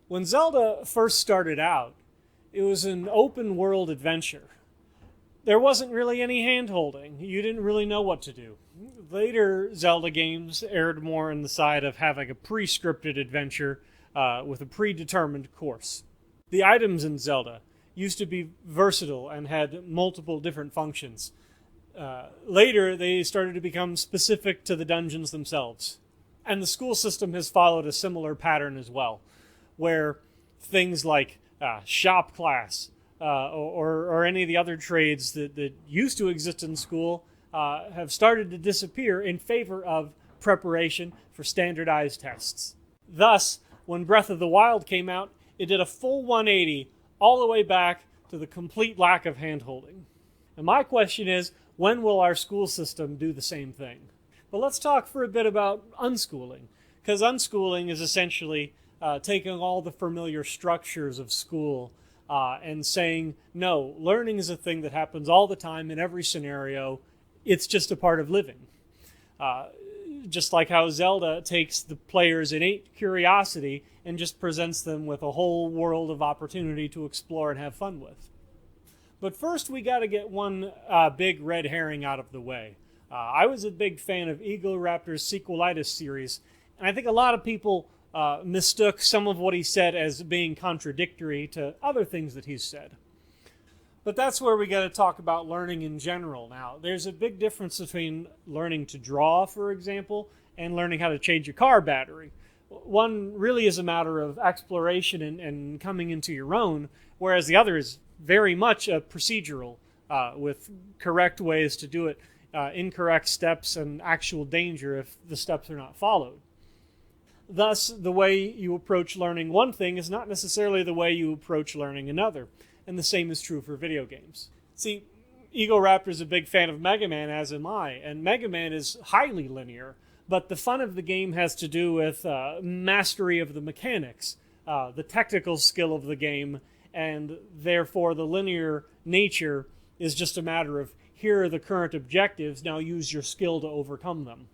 When Zelda first started out, it was an open world adventure. There wasn't really any hand-holding. You didn't really know what to do. Later Zelda games erred more on the side of having a pre-scripted adventure with a predetermined course. The items in Zelda used to be versatile and had multiple different functions. Later, they started to become specific to the dungeons themselves. And the school system has followed a similar pattern as well, where things like shop class or any of the other trades that used to exist in school have started to disappear in favor of preparation for standardized tests. Thus, when Breath of the Wild came out, it did a full 180 all the way back to the complete lack of hand-holding. And my question is, when will our school system do the same thing? But let's talk for a bit about unschooling, because unschooling is essentially taking all the familiar structures of school and saying, no, learning is a thing that happens all the time in every scenario. It's just a part of living. Just like how Zelda takes the player's innate curiosity and just presents them with a whole world of opportunity to explore and have fun with. But first, we got to get one big red herring out of the way. I was a big fan of Egoraptor's Sequelitis series, and I think a lot of people mistook some of what he said as being contradictory to other things that he's said. But that's where we got to talk about learning in general now. There's a big difference between learning to draw, for example, and learning how to change your car battery. One really is a matter of exploration and coming into your own, whereas the other is very much a procedural with correct ways to do it, incorrect steps, and actual danger if the steps are not followed. Thus, the way you approach learning one thing is not necessarily the way you approach learning another. And the same is true for video games. See, Egoraptor is a big fan of Mega Man, as am I, and Mega Man is highly linear, but the fun of the game has to do with mastery of the mechanics, the technical skill of the game, and therefore the linear nature is just a matter of, here are the current objectives, now use your skill to overcome them.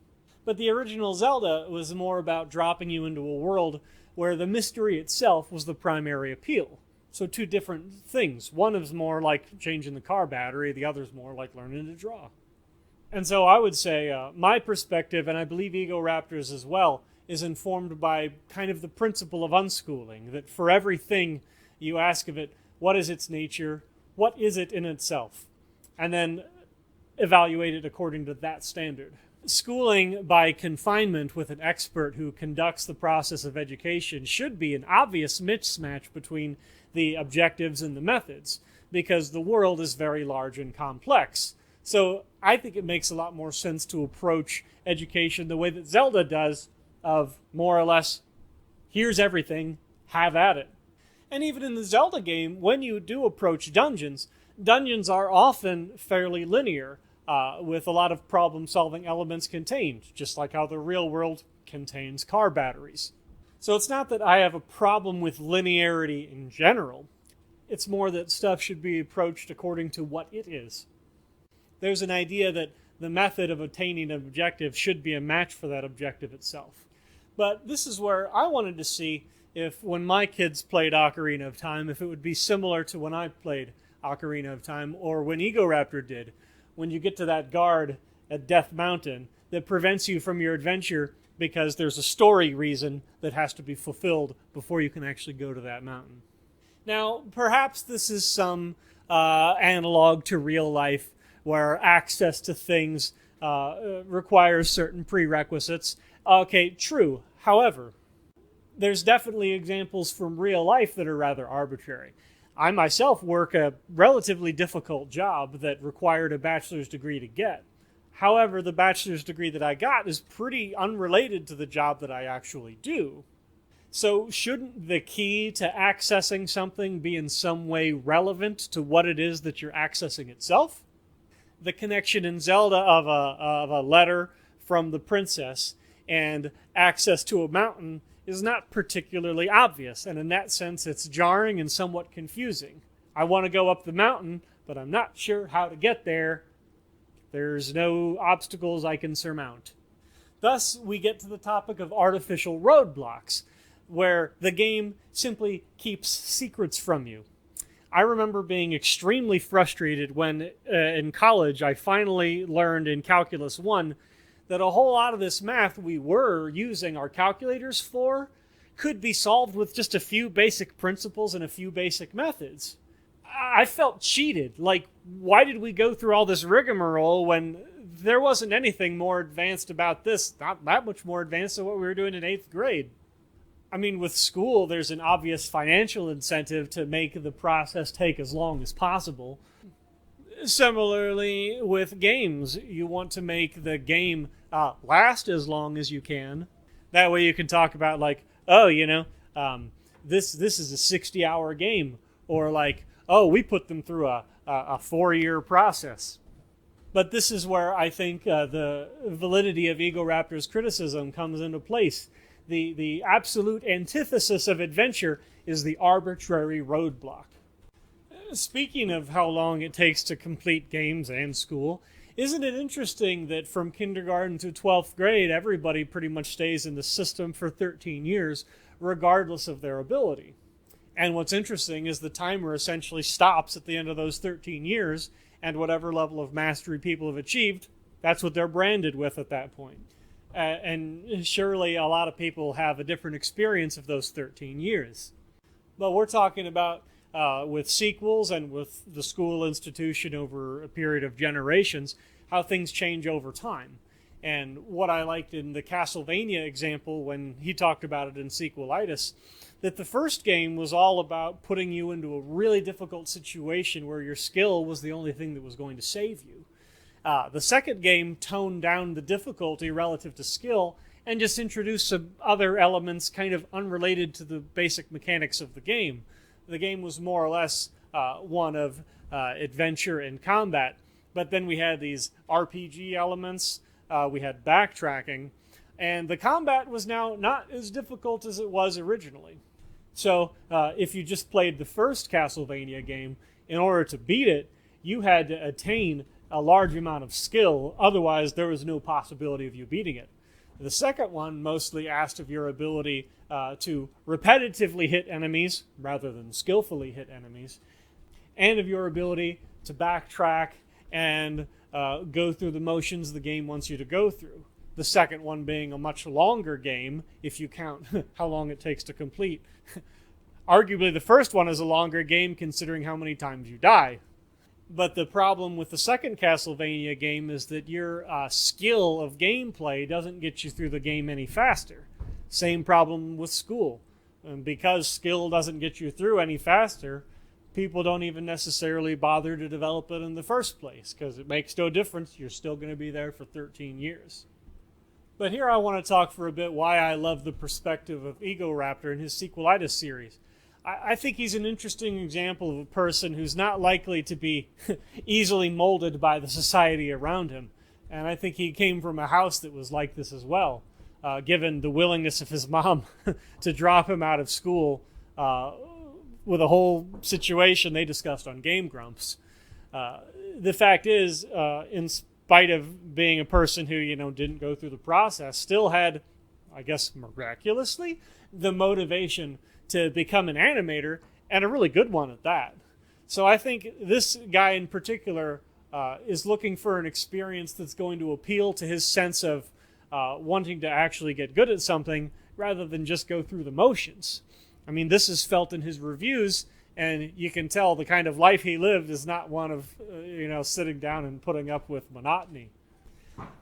But the original Zelda was more about dropping you into a world where the mystery itself was the primary appeal. So two different things. One is more like changing the car battery, the other is more like learning to draw. And so I would say my perspective, and I believe Egoraptor's as well, is informed by kind of the principle of unschooling, that for everything you ask of it, what is its nature, what is it in itself, and then evaluate it according to that standard. Schooling by confinement with an expert who conducts the process of education should be an obvious mismatch between the objectives and the methods, because the world is very large and complex. So I think it makes a lot more sense to approach education the way that Zelda does, of more or less, here's everything, have at it. And even in the Zelda game, when you do approach dungeons, dungeons are often fairly linear, with a lot of problem-solving elements contained, just like how the real world contains car batteries. So it's not that I have a problem with linearity in general. It's more that stuff should be approached according to what it is. There's an idea that the method of attaining an objective should be a match for that objective itself. But this is where I wanted to see if, when my kids played Ocarina of Time, if it would be similar to when I played Ocarina of Time, or when Egoraptor did, when you get to that guard at Death Mountain that prevents you from your adventure because there's a story reason that has to be fulfilled before you can actually go to that mountain. Now, perhaps this is some analog to real life where access to things requires certain prerequisites. Okay, true. However, there's definitely examples from real life that are rather arbitrary. I myself work a relatively difficult job that required a bachelor's degree to get. However, the bachelor's degree that I got is pretty unrelated to the job that I actually do. So shouldn't the key to accessing something be in some way relevant to what it is that you're accessing itself? The connection in Zelda of a letter from the princess and access to a mountain is not particularly obvious, and in that sense it's jarring and somewhat confusing. I want to go up the mountain, but I'm not sure how to get there. There's no obstacles I can surmount. Thus, we get to the topic of artificial roadblocks. where the game simply keeps secrets from you. I remember being extremely frustrated when in college I finally learned in Calculus 1 that a whole lot of this math we were using our calculators for could be solved with just a few basic principles and a few basic methods. I felt cheated. Like, why did we go through all this rigmarole when there wasn't anything more advanced about this? Not that much more advanced than what we were doing in 8th grade. I mean, with school, there's an obvious financial incentive to make the process take as long as possible. Similarly, with games, you want to make the game last as long as you can. That way you can talk about, like, oh, this is a 60-hour game. Or like, oh, we put them through a 4-year process. But this is where I think the validity of Egoraptor's criticism comes into place. The absolute antithesis of adventure is the arbitrary roadblock. Speaking of how long it takes to complete games and school, isn't it interesting that from kindergarten to 12th grade, everybody pretty much stays in the system for 13 years, regardless of their ability? And what's interesting is the timer essentially stops at the end of those 13 years, and whatever level of mastery people have achieved, that's what they're branded with at that point. And surely a lot of people have a different experience of those 13 years. But we're talking about with sequels and with the school institution over a period of generations, how things change over time. And what I liked in the Castlevania example when he talked about it in Sequelitis, that the first game was all about putting you into a really difficult situation where your skill was the only thing that was going to save you. The second game toned down the difficulty relative to skill and just introduced some other elements kind of unrelated to the basic mechanics of the game. The game was more or less one of adventure and combat, but then we had these RPG elements, we had backtracking, and the combat was now not as difficult as it was originally. So if you just played the first Castlevania game, in order to beat it, you had to attain a large amount of skill, otherwise there was no possibility of you beating it. The second one mostly asked of your ability to repetitively hit enemies rather than skillfully hit enemies, and of your ability to backtrack and go through the motions the game wants you to go through. The second one being a much longer game, if you count how long it takes to complete. Arguably, the first one is a longer game considering how many times you die. But the problem with the second Castlevania game is that your skill of gameplay doesn't get you through the game any faster. Same problem with school. And because skill doesn't get you through any faster, people don't even necessarily bother to develop it in the first place, because it makes no difference. You're still going to be there for 13 years. But here I want to talk for a bit why I love the perspective of Egoraptor in his Sequelitis series. I think he's an interesting example of a person who's not likely to be easily molded by the society around him. And I think he came from a house that was like this as well, given the willingness of his mom to drop him out of school with a whole situation they discussed on Game Grumps. The fact is, in spite of being a person who, didn't go through the process, still had, I guess miraculously, the motivation to become an animator, and a really good one at that. So I think this guy in particular is looking for an experience that's going to appeal to his sense of wanting to actually get good at something rather than just go through the motions. I mean, this is felt in his reviews, and you can tell the kind of life he lived is not one of, sitting down and putting up with monotony.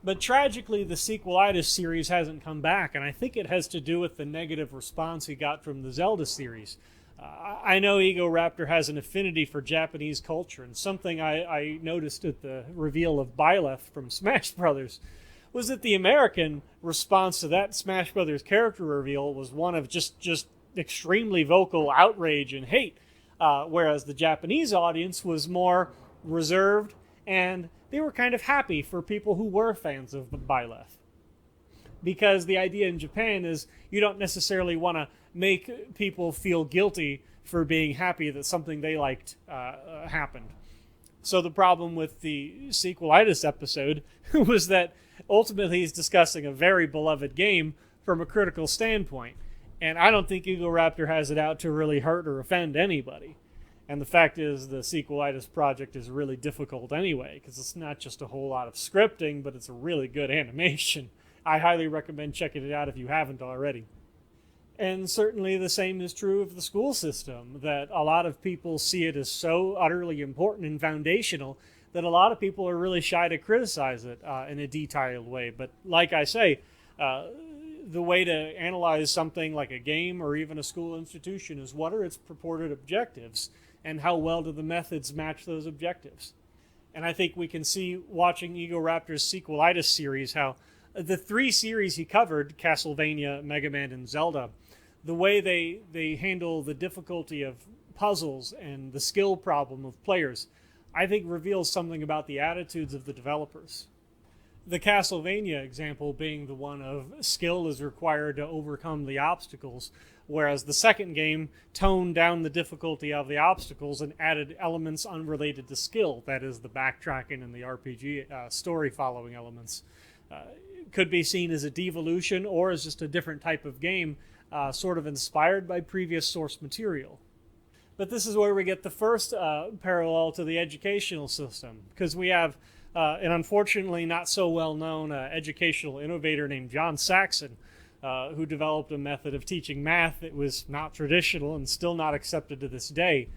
But tragically, the Sequelitis series hasn't come back, and I think it has to do with the negative response he got from the Zelda series. I know Egoraptor has an affinity for Japanese culture, and something I noticed at the reveal of Byleth from Smash Brothers was that the American response to that Smash Brothers character reveal was one of just extremely vocal outrage and hate, whereas the Japanese audience was more reserved, and they were kind of happy for people who were fans of Byleth. Because the idea in Japan is you don't necessarily want to make people feel guilty for being happy that something they liked happened. So the problem with the Sequelitis episode was that ultimately he's discussing a very beloved game from a critical standpoint. And I don't think Egoraptor has it out to really hurt or offend anybody. And the fact is, the Sequelitis project is really difficult anyway, because it's not just a whole lot of scripting, but it's a really good animation. I highly recommend checking it out if you haven't already. And certainly the same is true of the school system, that a lot of people see it as so utterly important and foundational that a lot of people are really shy to criticize it in a detailed way. But like I say, the way to analyze something like a game or even a school institution is what are its purported objectives and how well do the methods match those objectives. And I think we can see, watching Egoraptor's Sequelitis series, how the 3 series he covered, Castlevania, Mega Man, and Zelda, the way they handle the difficulty of puzzles and the skill problem of players, I think reveals something about the attitudes of the developers. The Castlevania example being the one of skill is required to overcome the obstacles, whereas the second game toned down the difficulty of the obstacles and added elements unrelated to skill, that is, the backtracking and the RPG story-following elements. Could be seen as a devolution or as just a different type of game, sort of inspired by previous source material. But this is where we get the first parallel to the educational system, because we have an unfortunately not so well-known educational innovator named John Saxon, who developed a method of teaching math that was not traditional and still not accepted to this day.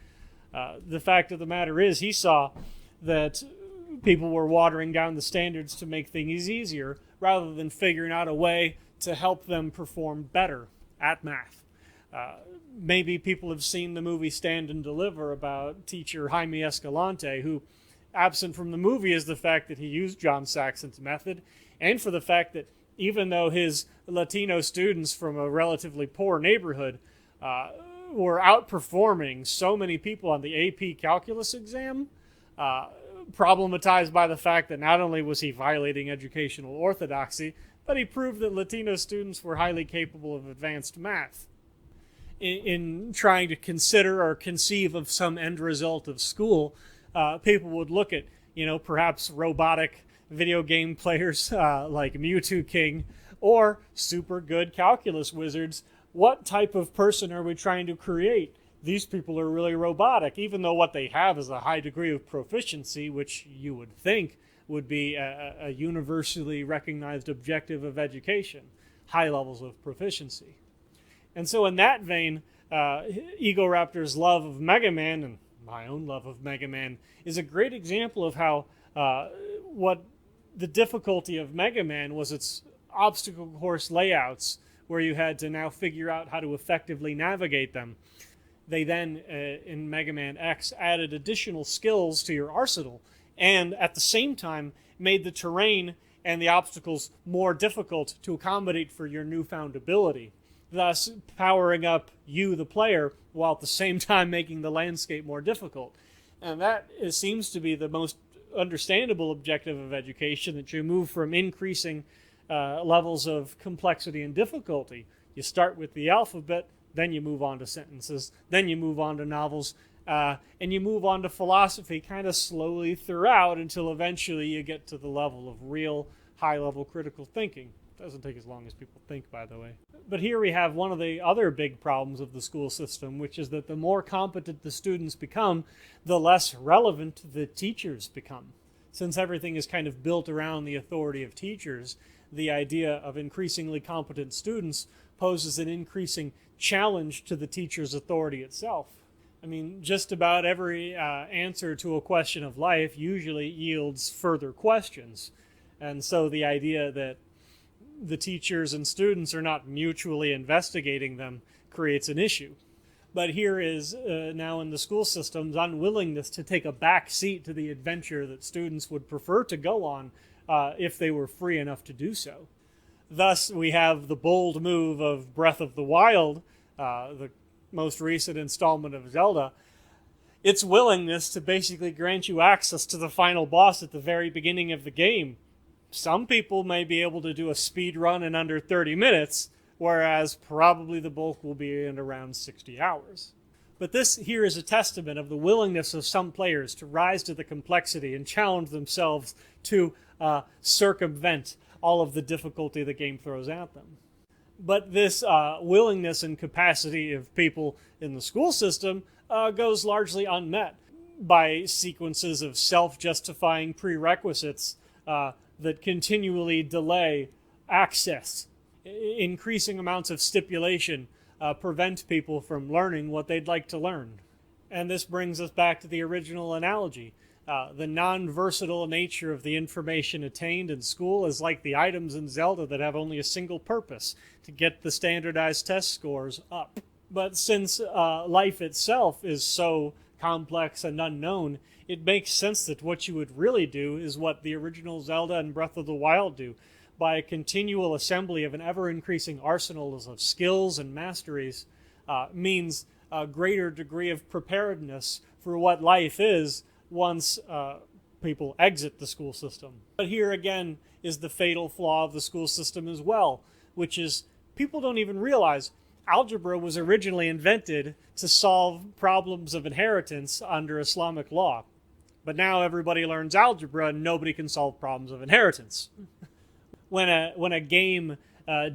The fact of the matter is, he saw that people were watering down the standards to make things easier rather than figuring out a way to help them perform better at math. Maybe people have seen the movie Stand and Deliver about teacher Jaime Escalante, who, absent from the movie, is the fact that he used John Saxon's method, and for the fact that even though his Latino students from a relatively poor neighborhood were outperforming so many people on the AP calculus exam, problematized by the fact that not only was he violating educational orthodoxy, but he proved that Latino students were highly capable of advanced math. In trying to consider or conceive of some end result of school, people would look at, perhaps robotic video game players like Mewtwo King, or super good calculus wizards. What type of person are we trying to create? These people are really robotic, even though what they have is a high degree of proficiency, which you would think would be a universally recognized objective of education, high levels of proficiency. And so in that vein, Egoraptor's love of Mega Man, and my own love of Mega Man, is a great example of how what the difficulty of Mega Man was its obstacle course layouts, where you had to now figure out how to effectively navigate them. They then, in Mega Man X, added additional skills to your arsenal, and at the same time made the terrain and the obstacles more difficult to accommodate for your newfound ability, thus powering up you, the player, while at the same time making the landscape more difficult. And that seems to be the most understandable objective of education, that you move from increasing levels of complexity and difficulty. You start with the alphabet, then you move on to sentences, then you move on to novels, and you move on to philosophy kind of slowly throughout until eventually you get to the level of real high-level critical thinking. Doesn't take as long as people think, by the way. But here we have one of the other big problems of the school system, which is that the more competent the students become, the less relevant the teachers become. Since everything is kind of built around the authority of teachers, the idea of increasingly competent students poses an increasing challenge to the teacher's authority itself. I mean, just about every answer to a question of life usually yields further questions. And so the idea that the teachers and students are not mutually investigating them creates an issue. But here is now in the school system's unwillingness to take a back seat to the adventure that students would prefer to go on if they were free enough to do so. Thus, we have the bold move of Breath of the Wild, the most recent installment of Zelda, its willingness to basically grant you access to the final boss at the very beginning of the game. Some people may be able to do a speed run in under 30 minutes, whereas probably the bulk will be in around 60 hours. But this here is a testament of the willingness of some players to rise to the complexity and challenge themselves to circumvent all of the difficulty the game throws at them. But this willingness and capacity of people in the school system goes largely unmet by sequences of self-justifying prerequisites that continually delay access. Increasing amounts of stipulation prevent people from learning what they'd like to learn. And this brings us back to the original analogy. The non-versatile nature of the information attained in school is like the items in Zelda that have only a single purpose, to get the standardized test scores up. But since life itself is so complex and unknown, it makes sense that what you would really do is what the original Zelda and Breath of the Wild do. By a continual assembly of an ever-increasing arsenal of skills and masteries means a greater degree of preparedness for what life is once people exit the school system. But here again is the fatal flaw of the school system as well, which is people don't even realize algebra was originally invented to solve problems of inheritance under Islamic law. But now everybody learns algebra and nobody can solve problems of inheritance. When a game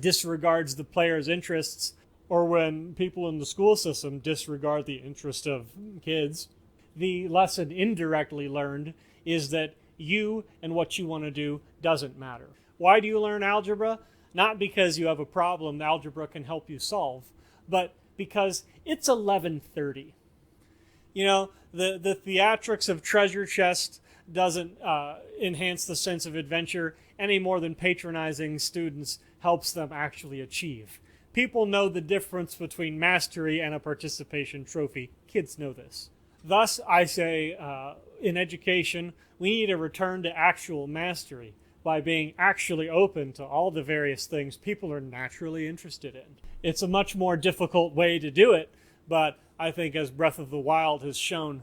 disregards the player's interests, or when people in the school system disregard the interest of kids, the lesson indirectly learned is that you and what you want to do doesn't matter. Why do you learn algebra? Not because you have a problem algebra can help you solve, but because it's 11:30. You know, the theatrics of treasure chest doesn't enhance the sense of adventure any more than patronizing students helps them actually achieve. People know the difference between mastery and a participation trophy. Kids know this. Thus, I say, in education, we need a return to actual mastery by being actually open to all the various things people are naturally interested in. It's a much more difficult way to do it, but I think as Breath of the Wild has shown,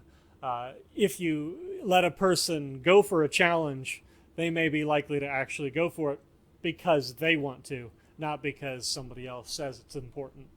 if you let a person go for a challenge, they may be likely to actually go for it because they want to, not because somebody else says it's important.